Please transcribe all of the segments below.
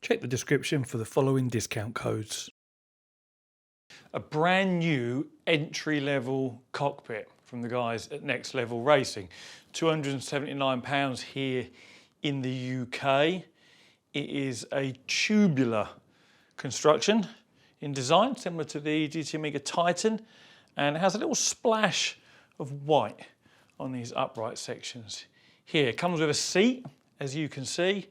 Check the description for the following discount codes. A brand new entry-level cockpit from the guys at Next Level Racing. £279 here in the UK. It is a tubular construction in design, similar to the GT Amiga Titan, and it has a little splash of white on these upright sections. Here, it comes with a seat, as you can see,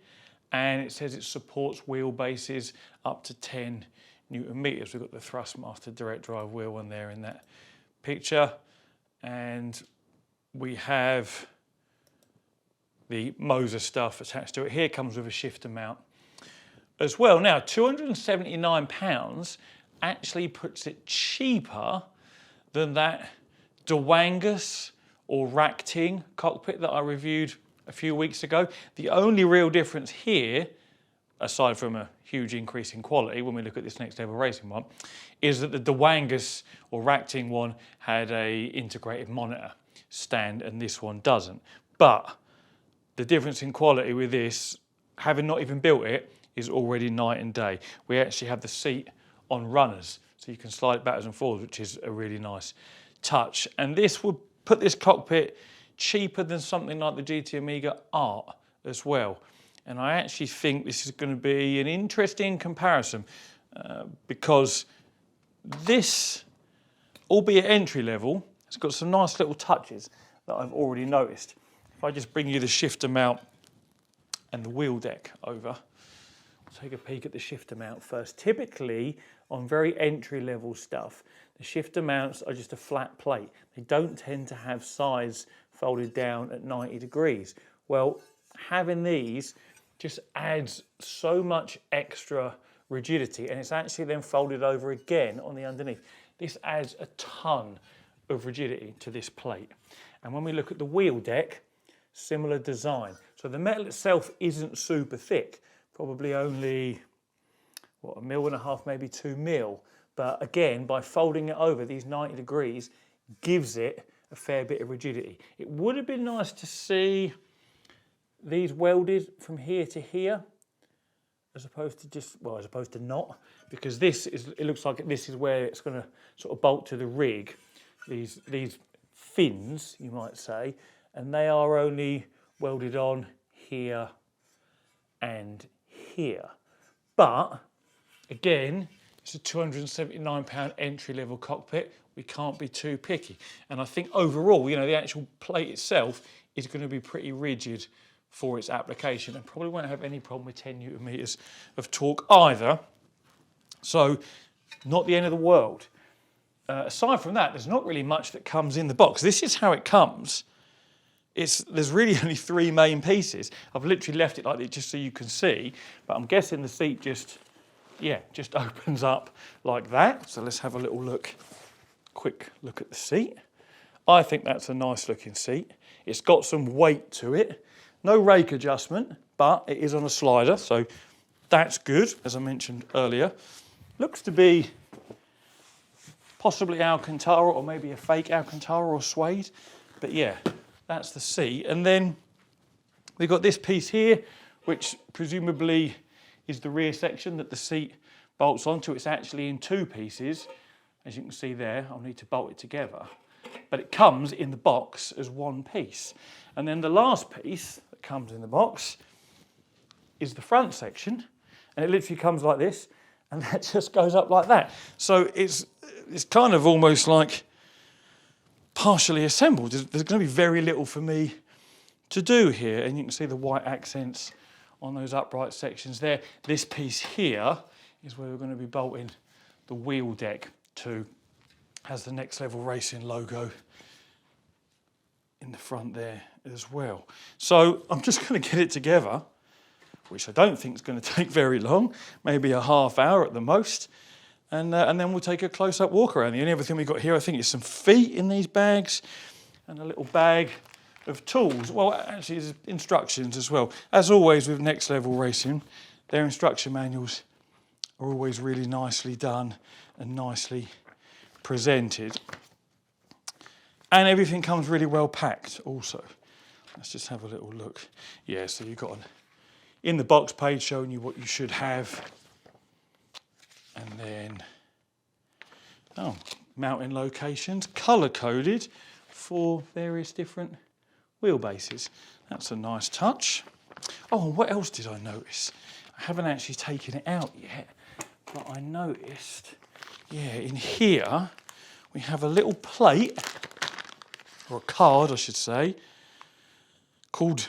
and it says it supports wheelbases up to 10 Newton meters. We've got the Thrustmaster direct drive wheel on there in that picture, and we have the Moser stuff attached to it. Here comes with a shifter mount as well. Now, £279 actually puts it cheaper than that Dwangus or Racting cockpit that I reviewed a few weeks ago. The only real difference here, aside from a huge increase in quality when we look at this Next Level Racing one, is that the Dwangus or Racting one had a integrated monitor stand and this one doesn't. But the difference in quality with this, having not even built it, is already night and day. We actually have the seat on runners, so you can slide it backwards and forwards, which is a really nice touch. And this would put this cockpit cheaper than something like the GT Amiga Art as well. And I actually think this is going to be an interesting comparison because this, albeit entry level, has got some nice little touches that I've already noticed. If I just bring you the shifter mount and the wheel deck over, we'll take a peek at the shifter mount first. Typically, on very entry level stuff, the shifter mounts are just a flat plate. They don't tend to have sides folded down at 90 degrees. Well, having these just adds so much extra rigidity, and it's actually then folded over again on the underneath. This adds a ton of rigidity to this plate. And when we look at the wheel deck, similar design. So the metal itself isn't super thick, probably only, what, 1.5 mil, maybe 2 mil. But again, by folding it over these 90 degrees, gives it a fair bit of rigidity. It would have been nice to see these welded from here to here, as opposed to just, well, as opposed to not, because this is, it looks like this is where it's going to sort of bolt to the rig, these fins, you might say, and they are only welded on here and here. But again, it's a £279 entry-level cockpit. We can't be too picky. And I think overall, you know, the actual plate itself is going to be pretty rigid for its application and probably won't have any problem with 10 Newton meters of torque either. So, not the end of the world. Aside from that, there's not really much that comes in the box. This is how it comes. There's really only 3 main pieces. I've literally left it like this just so you can see, but I'm guessing the seat just opens up like that. So let's have a little look, quick look at the seat. I think that's a nice looking seat. It's got some weight to it. No rake adjustment, but it is on a slider, so that's good, as I mentioned earlier. Looks to be possibly Alcantara or maybe a fake Alcantara or suede, but yeah, that's the seat. And then we've got this piece here, which presumably is the rear section that the seat bolts onto. It's actually in 2 pieces. As you can see there, I'll need to bolt it together. But it comes in the box as 1 piece. And then the last piece that comes in the box is the front section. And it literally comes like this, and that just goes up like that. So it's kind of almost like partially assembled. There's going to be very little for me to do here. And you can see the white accents on those upright sections there. This piece here is where we're going to be bolting the wheel deck to. Has the Next Level Racing logo in the front there as well. So I'm just going to get it together, which I don't think is going to take very long, maybe a half hour at the most, and then we'll take a close-up walk around. The only other thing we've got here, I think, is some feet in these bags and a little bag of tools. Well, actually, there's instructions as well. As always with Next Level Racing, their instruction manuals are always really nicely done and nicely presented. And everything comes really well packed also. Let's just have a little look. Yeah, so you've got an in the box page showing you what you should have. And then, mounting locations, colour coded for various different wheelbases. That's a nice touch. Oh, and what else did I notice? I haven't actually taken it out yet, but I noticed, yeah, in here we have a little plate, or a card I should say, called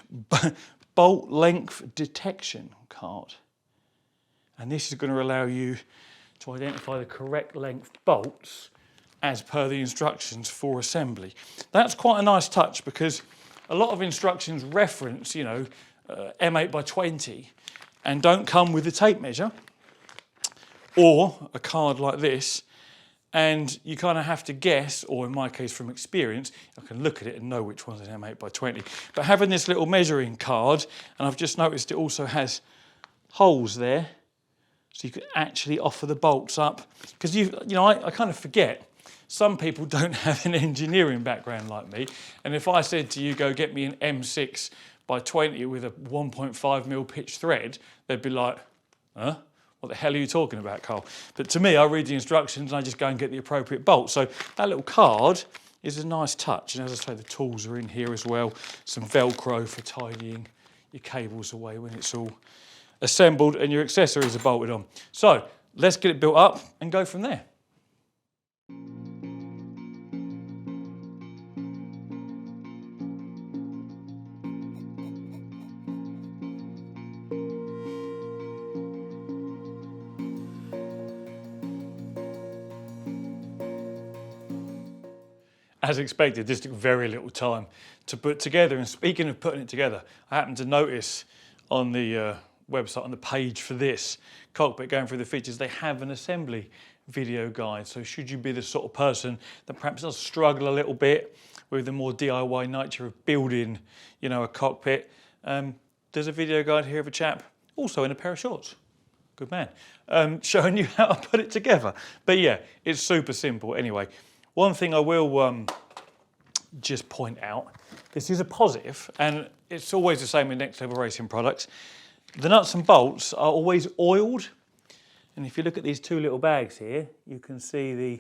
bolt length detection card. And this is going to allow you to identify the correct length bolts as per the instructions for assembly. That's quite a nice touch because a lot of instructions reference, you know, M8 by 20 and don't come with a tape measure or a card like this, and you kind of have to guess, or in my case from experience, I can look at it and know which one's an M8 by 20. But having this little measuring card, and I've just noticed it also has holes there, so you can actually offer the bolts up. Because I kind of forget, some people don't have an engineering background like me, and if I said to you, go get me an M6 by 20 with a 1.5mm pitch thread, they'd be like, huh? What the hell are you talking about, Carl? But to me, I read the instructions and I just go and get the appropriate bolt. So that little card is a nice touch. And as I say, the tools are in here as well. Some Velcro for tidying your cables away when it's all assembled and your accessories are bolted on. So let's get it built up and go from there. As expected, this took very little time to put together. And speaking of putting it together, I happened to notice on the website, on the page for this Cockpit, going through the features, they have an assembly video guide. So should you be the sort of person that perhaps does struggle a little bit with the more DIY nature of building, you know, a cockpit, there's a video guide here of a chap, also in a pair of shorts. Good man. Showing you how to put it together. But yeah, it's super simple. Anyway, one thing I will just point out, this is a positive, and it's always the same with Next Level Racing products. The nuts and bolts are always oiled, and if you look at these two little bags here, you can see the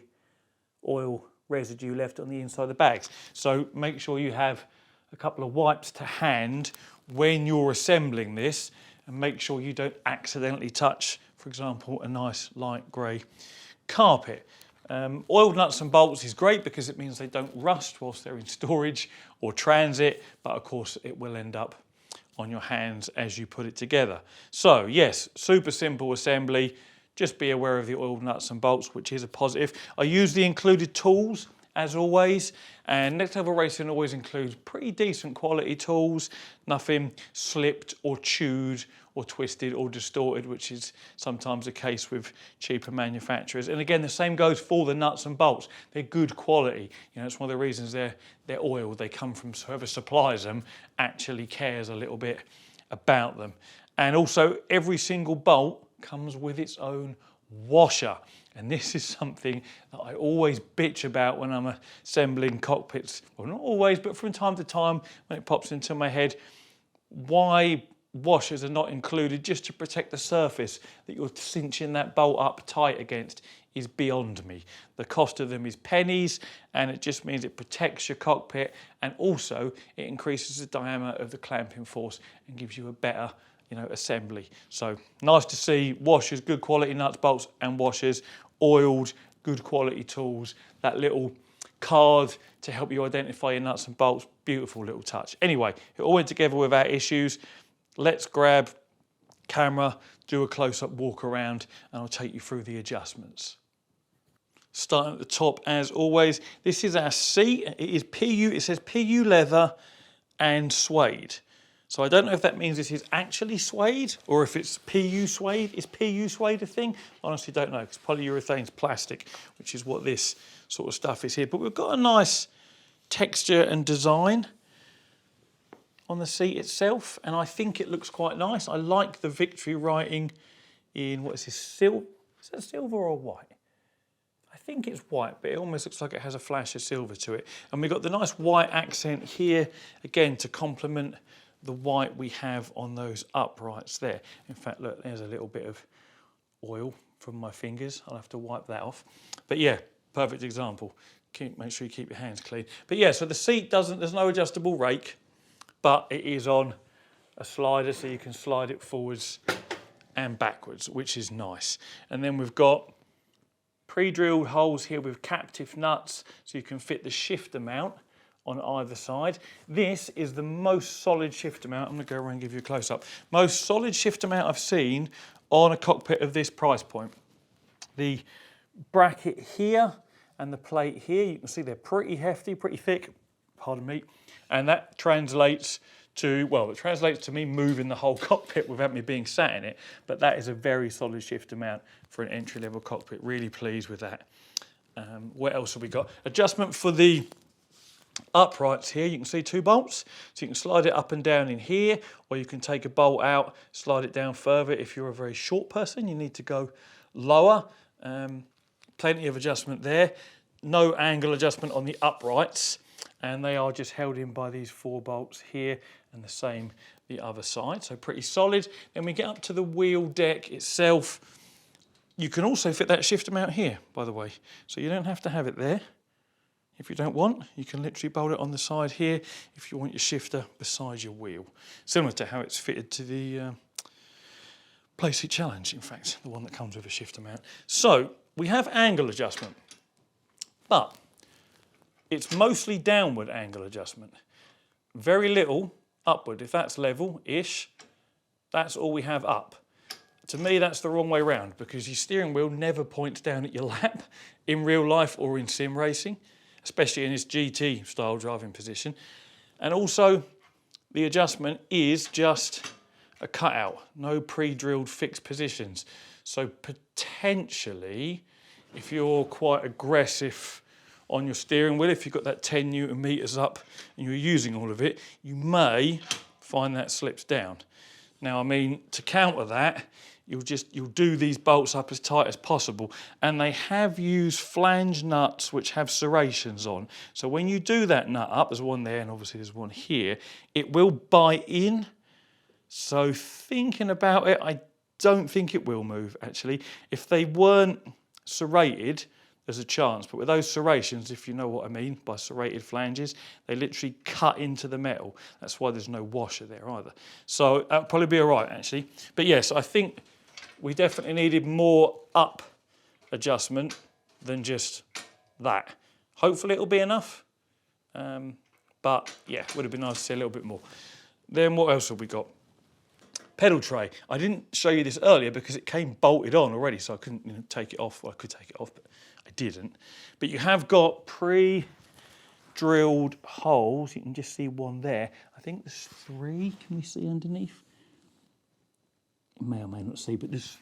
oil residue left on the inside of the bags. So make sure you have a couple of wipes to hand when you're assembling this, and make sure you don't accidentally touch, for example, a nice light grey carpet. Oiled nuts and bolts is great because it means they don't rust whilst they're in storage or transit, but of course it will end up on your hands as you put it together. So yes, super simple assembly. Just be aware of the oiled nuts and bolts, which is a positive. I use the included tools as always, and Next Level Racing always includes pretty decent quality tools, nothing slipped or chewed or twisted or distorted, which is sometimes the case with cheaper manufacturers. And again, the same goes for the nuts and bolts. They're good quality. You know, it's one of the reasons they're oiled. They come from whoever supplies them actually cares a little bit about them. And also, every single bolt comes with its own washer. And this is something that I always bitch about when I'm assembling cockpits. Well, not always, but from time to time when it pops into my head, why washers are not included just to protect the surface that you're cinching that bolt up tight against is beyond me. The cost of them is pennies, and it just means it protects your cockpit, and also it increases the diameter of the clamping force and gives you a better, you know, assembly. So nice to see washers, good quality nuts, bolts and washers, oiled, good quality tools, that little card to help you identify your nuts and bolts, beautiful little touch. Anyway, it all went together without issues. Let's grab camera, do a close-up walk around, and I'll take you through the adjustments. Starting at the top as always, this is our seat. It is PU, it says PU leather and suede. So I don't know if that means this is actually suede or if it's PU suede. Is PU suede a thing? Honestly don't know, because polyurethane's plastic, which is what this sort of stuff is here. But we've got a nice texture and design on the seat itself, and I think it looks quite nice. I like the Victory writing in, what is this, silver? Is that silver or white? I think it's white, but it almost looks like it has a flash of silver to it. And we've got the nice white accent here, again, to complement the white we have on those uprights there. In fact, look, there's a little bit of oil from my fingers. I'll have to wipe that off. But yeah, perfect example. Make sure you keep your hands clean. But yeah, so the seat there's no adjustable rake, but it is on a slider, so you can slide it forwards and backwards, which is nice. And then we've got pre-drilled holes here with captive nuts, so you can fit the shifter mount on either side. This is the most solid shifter mount. I'm going to go around and give you a close-up. Most solid shifter mount I've seen on a cockpit of this price point. The bracket here and the plate here, you can see they're pretty hefty, pretty thick, pardon me, and that translates to, well, it translates to me moving the whole cockpit without me being sat in it, but that is a very solid shifter mount for an entry-level cockpit. Really pleased with that. What else have we got? Adjustment for the uprights here, you can see 2 bolts, so you can slide it up and down in here, or you can take a bolt out, slide it down further. If you're a very short person, you need to go lower. Plenty of adjustment there. No angle adjustment on the uprights, and they are just held in by these 4 bolts here, and the same the other side, so pretty solid. Then we get up to the wheel deck itself. You can also fit that shifter mount here, by the way, so you don't have to have it there. If you don't want, you can literally bolt it on the side here if you want your shifter beside your wheel. Similar to how it's fitted to the Playseat Challenge, in fact, the one that comes with a shifter mount. So we have angle adjustment, but it's mostly downward angle adjustment. Very little upward. If that's level-ish, that's all we have up. To me, that's the wrong way round, because your steering wheel never points down at your lap in real life or in sim racing, especially in this GT style driving position. And also the adjustment is just a cutout, no pre-drilled fixed positions. So potentially, if you're quite aggressive on your steering wheel, if you've got that 10 Newton meters up and you're using all of it, you may find that slips down. Now, I mean, to counter that, you'll do these bolts up as tight as possible, and they have used flange nuts which have serrations on. So when you do that nut up, there's one there and obviously there's one here, it will bite in. So thinking about it, I don't think it will move actually. If they weren't serrated, there's a chance, but with those serrations, if you know what I mean by serrated flanges, they literally cut into the metal. That's why there's no washer there either. So that'll probably be all right actually. But yes, I think we definitely needed more up adjustment than just that. Hopefully it'll be enough, but yeah, would have been nice to see a little bit more. Then what else have we got? Pedal tray. I didn't show you this earlier because it came bolted on already, so I couldn't take it off. Well, I could take it off, but I didn't. But you have got pre-drilled holes. You can just see one there. I think there's 3. Can we see underneath? You may or may not see, but there's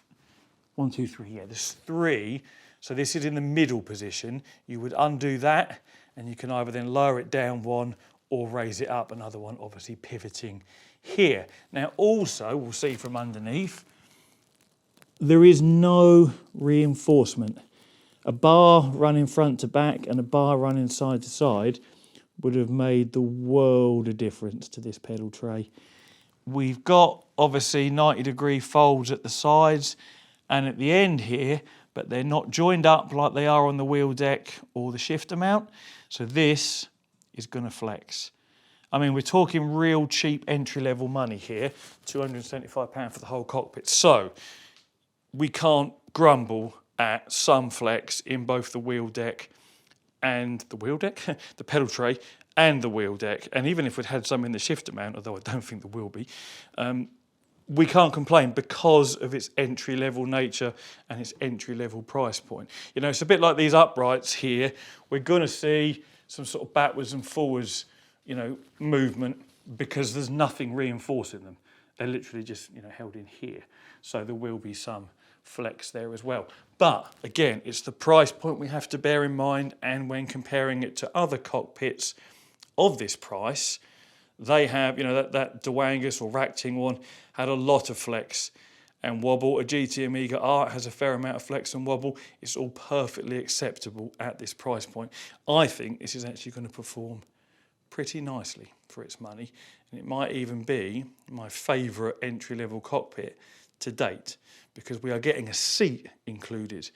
1, 2, 3. Yeah, there's 3. So this is in the middle position. You would undo that, and you can either then lower it down one or raise it up, another one obviously pivoting here. Now also, we'll see from underneath, there is no reinforcement. A bar running front to back and a bar running side to side would have made the world of difference to this pedal tray. We've got obviously 90-degree folds at the sides and at the end here, but they're not joined up like they are on the wheel deck or the shifter mount. So this is going to flex. I mean, we're talking real cheap entry-level money here, £275 for the whole cockpit. So we can't grumble at some flex in both the wheel deck and the pedal tray and the wheel deck. And even if we'd had some in the shifter mount, although I don't think there will be, we can't complain because of its entry-level nature and its entry-level price point. You know, it's a bit like these uprights here. We're going to see some sort of backwards and forwards, you know, movement because there's nothing reinforcing them. They're literally just, you know, held in here. So there will be some flex there as well. But again, it's the price point we have to bear in mind, and when comparing it to other cockpits of this price, they have, you know, that Duangus or Racting one had a lot of flex, and wobble. A GT Amiga R has a fair amount of flex and wobble. It's all perfectly acceptable at this price point. I think this is actually going to perform pretty nicely for its money, and it might even be my favourite entry-level cockpit to date, because we are getting a seat included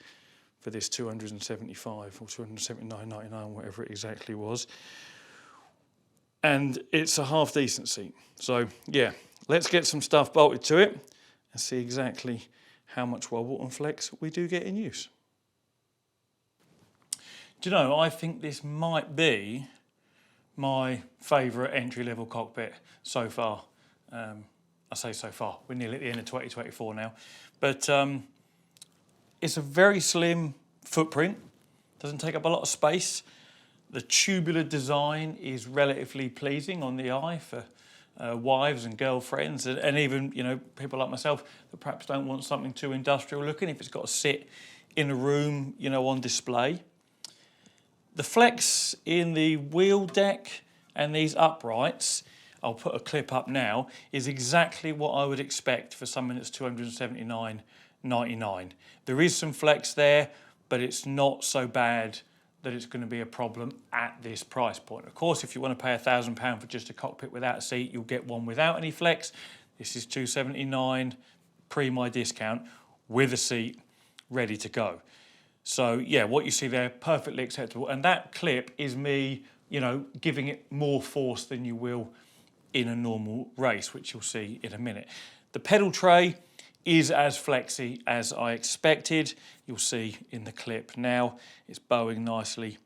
for this 275 or 279.99, whatever it exactly was, and it's a half decent seat. So yeah, let's get some stuff bolted to it and see exactly how much wobble and flex we do get in use. Do you know, I think this might be my favourite entry-level cockpit so far. I say so far, we're nearly at the end of 2024 now. But it's a very slim footprint, doesn't take up a lot of space. The tubular design is relatively pleasing on the eye for wives and girlfriends, and even, you know, people like myself that perhaps don't want something too industrial looking, if it's got to sit in a room, you know, on display. The flex in the wheel deck and these uprights, I'll put a clip up now, is exactly what I would expect for something that's $279.99. There is some flex there, but it's not so bad that it's going to be a problem at this price point. Of course, if you want to pay £1,000 for just a cockpit without a seat, you'll get one without any flex. This is $279 pre my discount with a seat ready to go. So yeah, what you see there, perfectly acceptable. And that clip is me, you know, giving it more force than you will in a normal race, which you'll see in a minute. The pedal tray is as flexy as I expected. You'll see in the clip now, it's bowing nicely.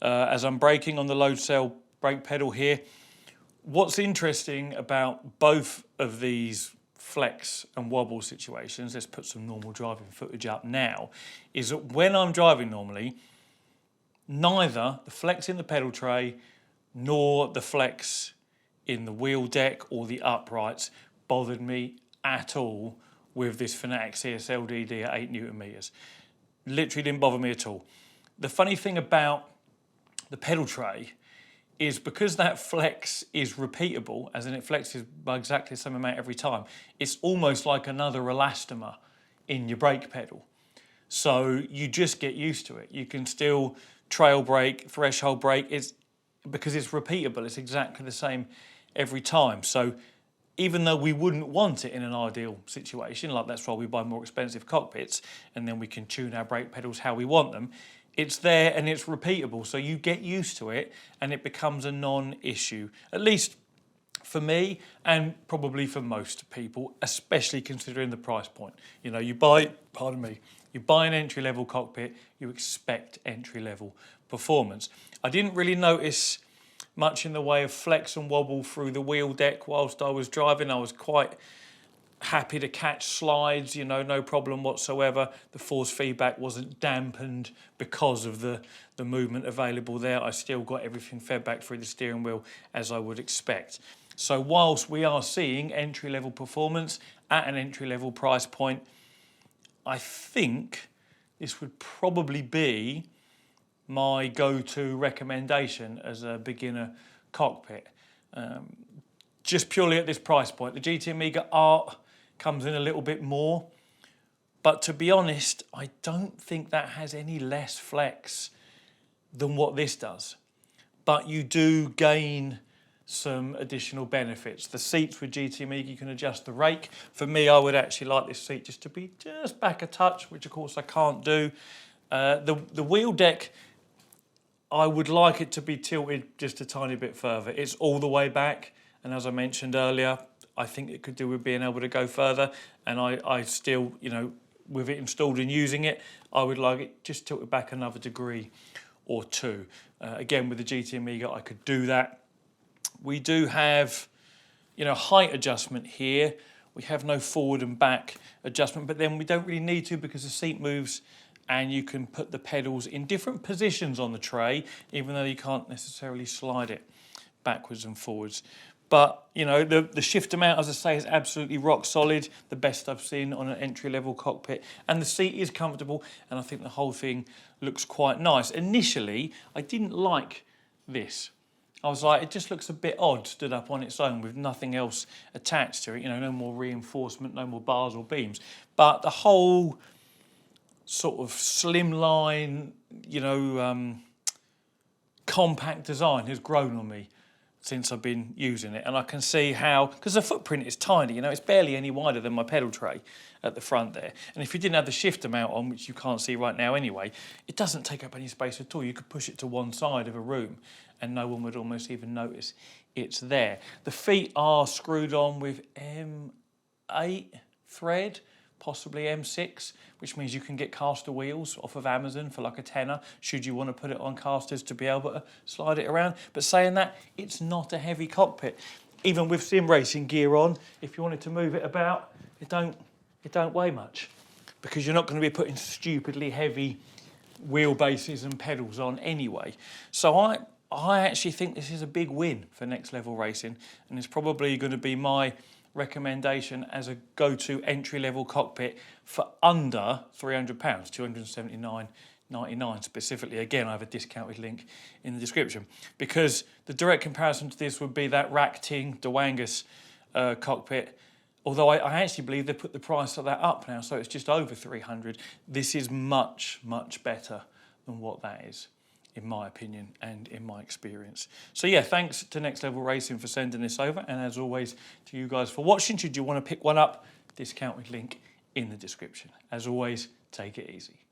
As I'm braking on the load cell brake pedal here, what's interesting about both of these flex and wobble situations, let's put some normal driving footage up now, is that when I'm driving normally, neither the flex in the pedal tray nor the flex in the wheel deck or the uprights bothered me at all with this Fanatec CSL DD at 8 Newton meters. Literally didn't bother me at all. The funny thing about the pedal tray is because that flex is repeatable, as in it flexes by exactly the same amount every time, it's almost like another elastomer in your brake pedal. So you just get used to it. You can still trail brake, threshold brake, because it's repeatable, it's exactly the same every time. So even though we wouldn't want it in an ideal situation, like that's why we buy more expensive cockpits and then we can tune our brake pedals how we want them, it's there and it's repeatable. So you get used to it and it becomes a non-issue, at least for me and probably for most people, especially considering the price point. You know, you buy an entry-level cockpit, you expect entry-level performance. I didn't really notice much in the way of flex and wobble through the wheel deck whilst I was driving. I was quite happy to catch slides, you know, no problem whatsoever. The force feedback wasn't dampened because of the movement available there. I still got everything fed back through the steering wheel as I would expect. So whilst we are seeing entry-level performance at an entry-level price point, I think this would probably be my go-to recommendation as a beginner cockpit. Just purely at this price point. The GT Amiga Art comes in a little bit more, but to be honest, I don't think that has any less flex than what this does. But you do gain some additional benefits. The seats with GT Amiga, you can adjust the rake. For me, I would actually like this seat just to be just back a touch, which of course I can't do. The wheel deck, I would like it to be tilted just a tiny bit further. It's all the way back, and as I mentioned earlier, I think it could do with being able to go further, and I still, you know, with it installed and using it, I would like it just tilted back another degree or two. Again, with the GT Amiga, I could do that. We do have, you know, height adjustment here. We have no forward and back adjustment, but then we don't really need to because the seat moves and you can put the pedals in different positions on the tray, even though you can't necessarily slide it backwards and forwards. But, you know, the shift amount, as I say, is absolutely rock solid, the best I've seen on an entry-level cockpit. And the seat is comfortable, and I think the whole thing looks quite nice. Initially, I didn't like this. I was like, it just looks a bit odd stood up on its own with nothing else attached to it, you know, no more reinforcement, no more bars or beams. But the whole sort of slimline, you know, compact design has grown on me since I've been using it. And I can see how, because the footprint is tiny, you know, it's barely any wider than my pedal tray at the front there. And if you didn't have the shifter mount on, which you can't see right now anyway, it doesn't take up any space at all. You could push it to one side of a room and no one would almost even notice it's there. The feet are screwed on with M8 thread, possibly M6, which means you can get caster wheels off of Amazon for like a tenner, should you want to put it on casters to be able to slide it around. But saying that, it's not a heavy cockpit. Even with sim racing gear on, if you wanted to move it about, it don't weigh much, because you're not going to be putting stupidly heavy wheelbases and pedals on anyway. So I actually think this is a big win for Next Level Racing, and it's probably going to be my recommendation as a go-to entry-level cockpit for under £300, £279.99 specifically. Again, I have a discounted link in the description, because the direct comparison to this would be that Racting Dewangus cockpit. Although I actually believe they put the price of that up now, so it's just over 300. This is much, much better than what that is, in my opinion and in my experience. So yeah, thanks to Next Level Racing for sending this over, and as always to you guys for watching. Should you want to pick one up, discounted link in the description. As always, take it easy.